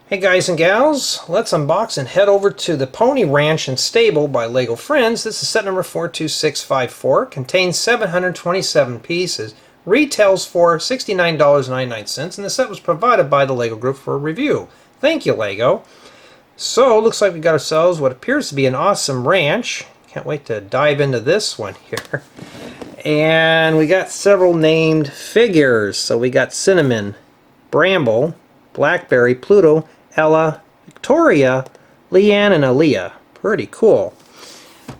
Hey guys and gals, let's unbox and head over to the Pony Ranch and Stable by LEGO Friends. This is set number 42654. Contains 727 pieces. Retails for $69.99, and the set was provided by the LEGO Group for review. Thank you, LEGO. So, looks like we got ourselves what appears to be an awesome ranch. Can't wait to dive into this one here. And we got several named figures. So we got Cinnamon, Bramble, Blackberry, Pluto, Ella, Victoria, Liann, and Aliya. Pretty cool.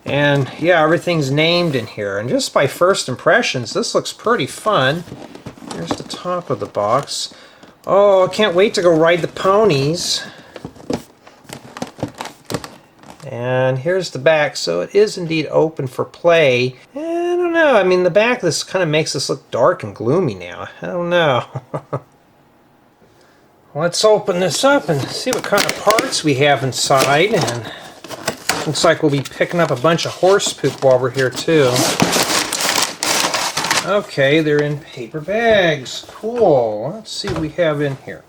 And yeah, everything's named in here. And just by first impressions, this looks pretty fun. Here's the top of the box. Oh, I can't wait to go ride the ponies. And here's the back. So it is indeed open for play. I don't know. I mean, the back, this kind of makes this look dark and gloomy now. I don't know. Let's open this up and see what kind of parts we have inside. And looks like we'll be picking up a bunch of horse poop while we're here too. Okay, they're in paper bags. Cool. Let's see what we have in here.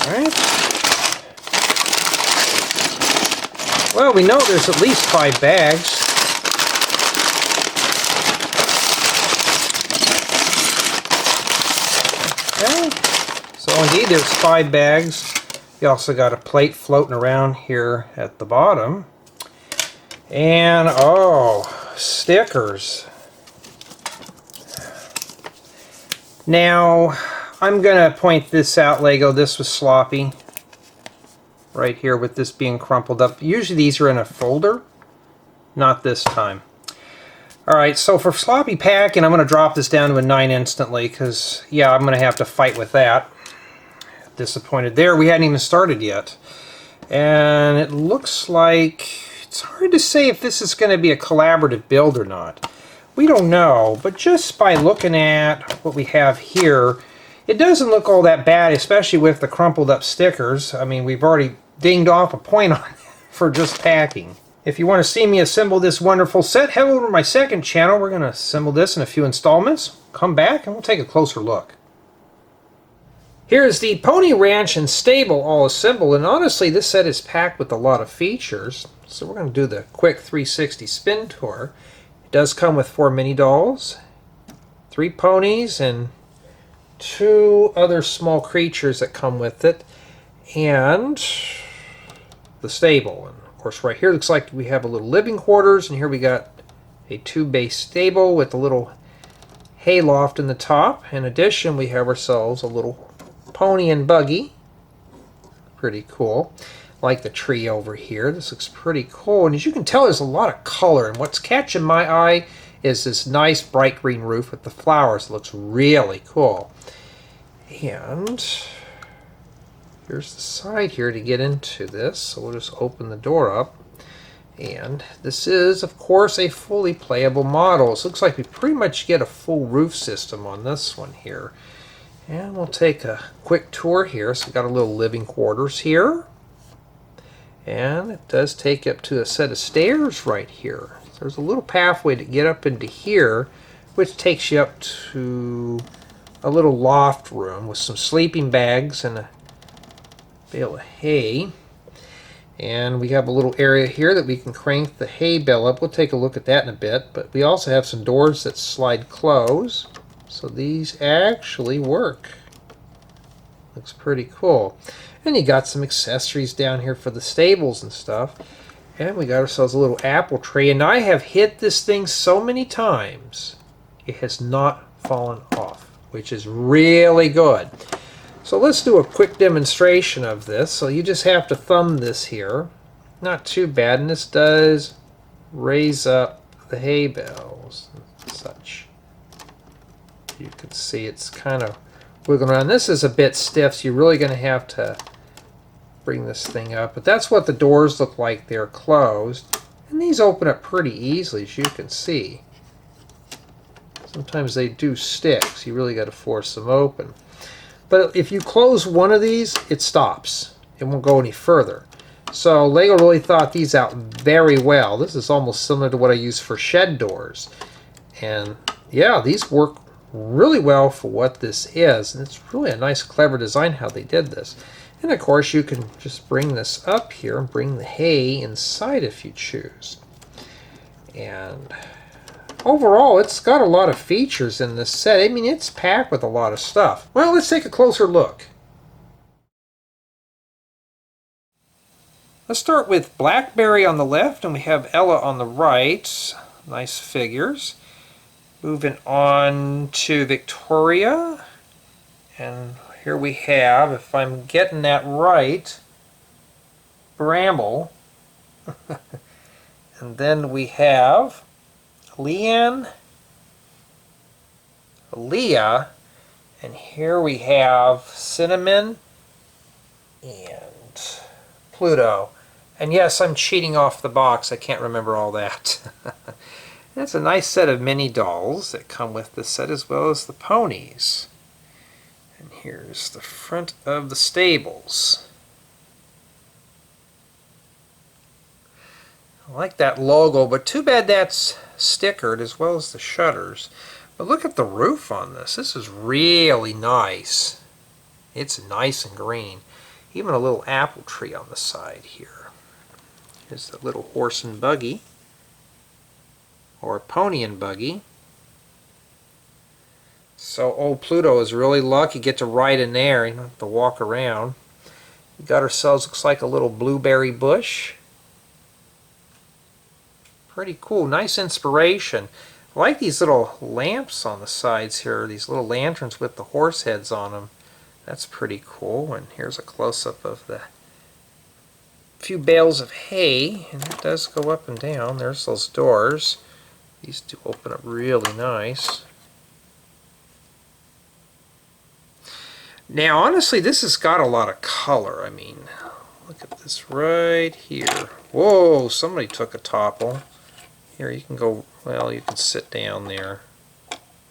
Alright. Well, we know there's at least 5 bags. Okay. So indeed, there's 5 bags. You also got a plate floating around here at the bottom. And, oh, stickers. Now, I'm going to point this out, LEGO. This was sloppy. Right here with this being crumpled up. Usually these are in a folder. Not this time. Alright, so for sloppy packing, I'm going to drop this down to a 9 instantly because, yeah, I'm going to have to fight with that. Disappointed there. We hadn't even started yet. And it looks like it's hard to say if this is going to be a collaborative build or not. We don't know, but just by looking at what we have here, it doesn't look all that bad, especially with the crumpled up stickers. I mean, we've already dinged off a point on it for just packing. If you want to see me assemble this wonderful set, head over to my second channel. We're going to assemble this in a few installments. Come back and we'll take a closer look. Here's the Pony Ranch and Stable all assembled, and honestly this set is packed with a lot of features. So we're going to do the quick 360 spin tour. It does come with 4 mini dolls, 3 ponies, and 2 other small creatures that come with it, and the stable. And of course right here looks like we have a little living quarters, and here we got a 2-base stable with a little hay loft in the top. In addition, we have ourselves a little pony and buggy. Pretty cool. Like the tree over here. This looks pretty cool. And as you can tell, there's a lot of color. And what's catching my eye is this nice bright green roof with the flowers. It looks really cool. And here's the side here to get into this. So we'll just open the door up. And this is, of course, a fully playable model. So it looks like we pretty much get a full roof system on this one here. And we'll take a quick tour here. So we've got a little living quarters here. And it does take up to a set of stairs right here. So there's a little pathway to get up into here, which takes you up to a little loft room with some sleeping bags and a bale of hay. And we have a little area here that we can crank the hay bale up. We'll take a look at that in a bit. But we also have some doors that slide close. So these actually work. Looks pretty cool. And you got some accessories down here for the stables and stuff. And we got ourselves a little apple tree. And I have hit this thing so many times, it has not fallen off, which is really good. So let's do a quick demonstration of this. So you just have to thumb this here. Not too bad. And this does raise up the hay bales and such. You can see it's kind of wiggling around. This is a bit stiff, so you're really going to have to bring this thing up. But that's what the doors look like. They're closed. And these open up pretty easily, as you can see. Sometimes they do stick, so you really got to force them open. But if you close one of these, it stops. It won't go any further. So LEGO really thought these out very well. This is almost similar to what I use for shed doors. And yeah, these work really well for what this is, and it's really a nice clever design how they did this. And of course you can just bring this up here and bring the hay inside if you choose. And overall, it's got a lot of features in this set. I mean, it's packed with a lot of stuff. Well, let's take a closer look. Let's start with Blackberry on the left, and we have Aliya on the right. Nice figures. Moving on to Victoria. And here we have, if I'm getting that right, Bramble. And then we have Liann, Aliya, and here we have Cinnamon and Pluto. And yes, I'm cheating off the box. I can't remember all that. That's a nice set of mini dolls that come with the set, as well as the ponies. And here's the front of the stables. I like that logo, but too bad that's stickered, as well as the shutters. But look at the roof on this. This is really nice. It's nice and green. Even a little apple tree on the side here. Here's the little horse and buggy, or pony and buggy. So old Pluto is really lucky to get to ride in there. You don't have to walk around. We got ourselves, looks like a little blueberry bush. Pretty cool, nice inspiration. I like these little lamps on the sides here, these little lanterns with the horse heads on them. That's pretty cool. And here's a close-up of the few bales of hay, and it does go up and down. There's those doors. These do open up really nice. Now, honestly, this has got a lot of color. I mean, look at this right here. Whoa, somebody took a topple. Here, you can go, well, you can sit down there.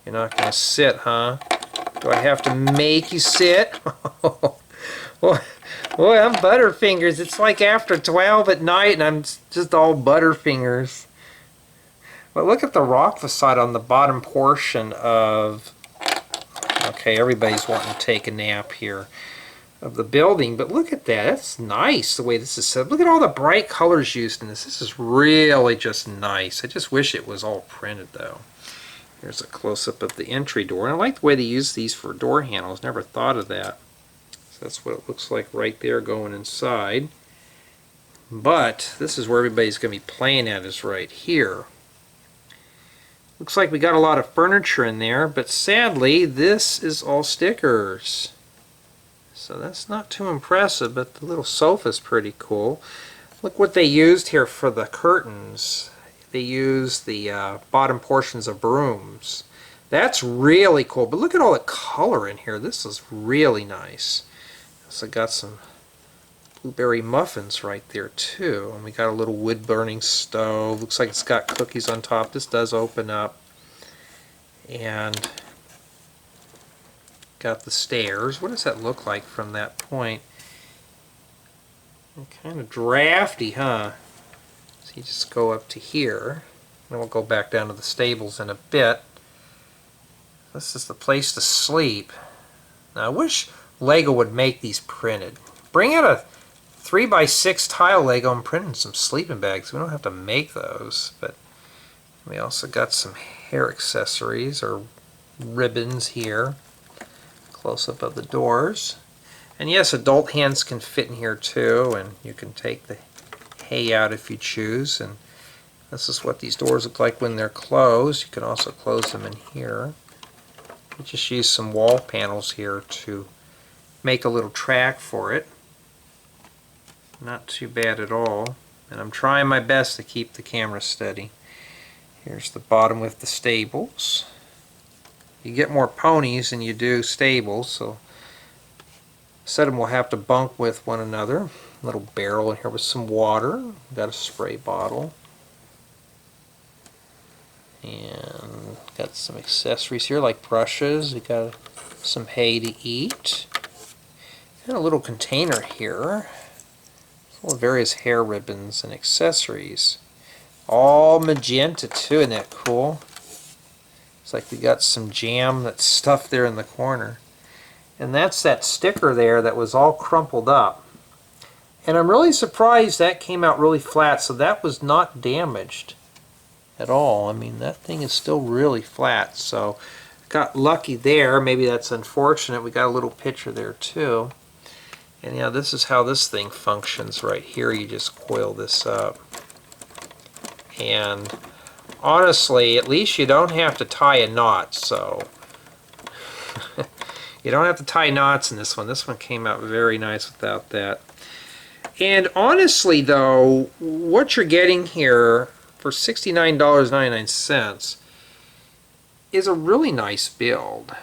You're not going to sit, huh? Do I have to make you sit? Boy, I'm Butterfingers. It's like after 12 at night and I'm just all Butterfingers. But look at the rock facade on the bottom portion of... Okay, everybody's wanting to take a nap here. Of the building, but look at that. That's nice the way this is set. Look at all the bright colors used in this. This is really just nice. I just wish it was all printed though. Here's a close-up of the entry door. And I like the way they use these for door handles. Never thought of that. So that's what it looks like right there going inside. But this is where everybody's going to be playing at, is right here. Looks like we got a lot of furniture in there, but sadly this is all stickers. So that's not too impressive, but the little sofa's pretty cool. Look what they used here for the curtains. They used the bottom portions of brooms. That's really cool, but look at all the color in here. This is really nice. So got some blueberry muffins right there too. And we got a little wood burning stove. Looks like it's got cookies on top. This does open up. And got the stairs. What does that look like from that point? Kind of drafty, huh? So you just go up to here. And we'll go back down to the stables in a bit. This is the place to sleep. Now I wish Lego would make these printed. Bring out a 3x6 tile Lego and print in some sleeping bags. We don't have to make those. But we also got some hair accessories or ribbons here. Close-up of the doors. And yes, adult hands can fit in here too, and you can take the hay out if you choose. And this is what these doors look like when they're closed. You can also close them in here. You just use some wall panels here to make a little track for it. Not too bad at all. And I'm trying my best to keep the camera steady. Here's the bottom with the stables. You get more ponies than you do stables, so a set of them will have to bunk with one another. A little barrel in here with some water. Got a spray bottle. And got some accessories here like brushes. We got some hay to eat. And a little container here full of various hair ribbons and accessories. All magenta too, isn't that cool? It's like we got some jam that's stuffed there in the corner. And that's that sticker there that was all crumpled up. And I'm really surprised that came out really flat, so that was not damaged at all. I mean, that thing is still really flat, so got lucky there. Maybe that's unfortunate. We got a little picture there too. And yeah, this is how this thing functions right here. You just coil this up. And honestly, at least you don't have to tie a knot, so you don't have to tie knots in this one. This one came out very nice without that. And honestly though, what you're getting here for $69.99 is a really nice build.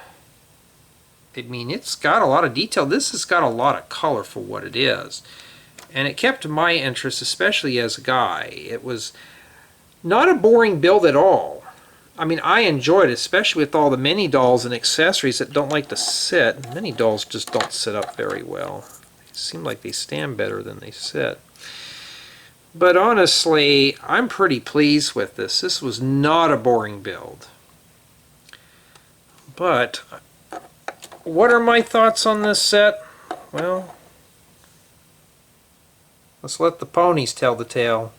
I mean, it's got a lot of detail. This has got a lot of color for what it is. And it kept my interest, especially as a guy. It was not a boring build at all. I mean, I enjoyed it, especially with all the mini dolls and accessories that don't like to sit. Mini dolls just don't sit up very well. They seem like they stand better than they sit. But honestly, I'm pretty pleased with this. This was not a boring build. But what are my thoughts on this set? Well, let's let the ponies tell the tale.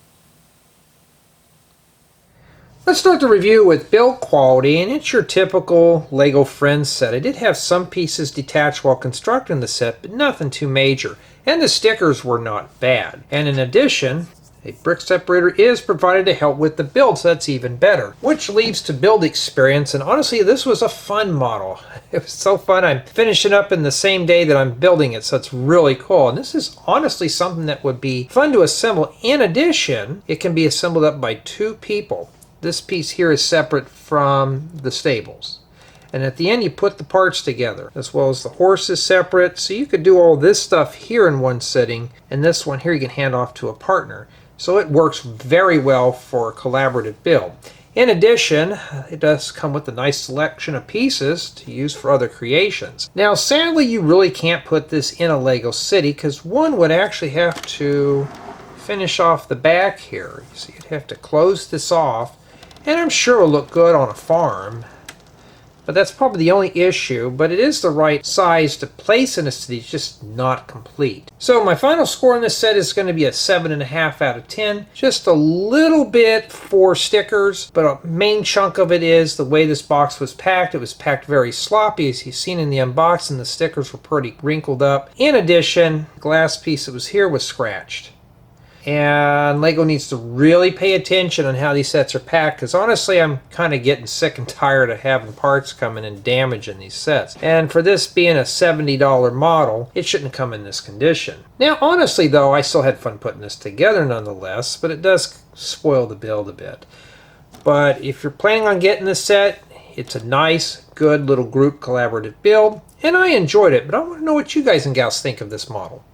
Let's start the review with build quality, and it's your typical Lego Friends set. I did have some pieces detached while constructing the set, but nothing too major. And the stickers were not bad. And in addition, a brick separator is provided to help with the build, so that's even better. Which leads to build experience, and honestly, this was a fun model. It was so fun. I'm finishing up in the same day that I'm building it, so it's really cool. And this is honestly something that would be fun to assemble. In addition, it can be assembled up by 2 people. This piece here is separate from the stables. And at the end you put the parts together, as well as the horse is separate. So you could do all this stuff here in one sitting, and this one here you can hand off to a partner. So it works very well for a collaborative build. In addition, it does come with a nice selection of pieces to use for other creations. Now sadly you really can't put this in a Lego city, because one would actually have to finish off the back here. So you'd have to close this off. And I'm sure it'll look good on a farm, but that's probably the only issue. But it is the right size to place in a city, it's just not complete. So my final score on this set is going to be a 7.5 out of 10. Just a little bit for stickers, but a main chunk of it is the way this box was packed. It was packed very sloppy, as you've seen in the unboxing. The stickers were pretty wrinkled up. In addition, the glass piece that was here was scratched. And Lego needs to really pay attention on how these sets are packed, because honestly I'm kind of getting sick and tired of having parts coming and damaging these sets. And for this being a $70 model, it shouldn't come in this condition. Now honestly though, I still had fun putting this together nonetheless, but it does spoil the build a bit. But if you're planning on getting this set, it's a nice, good little group collaborative build, and I enjoyed it. But I want to know what you guys and gals think of this model.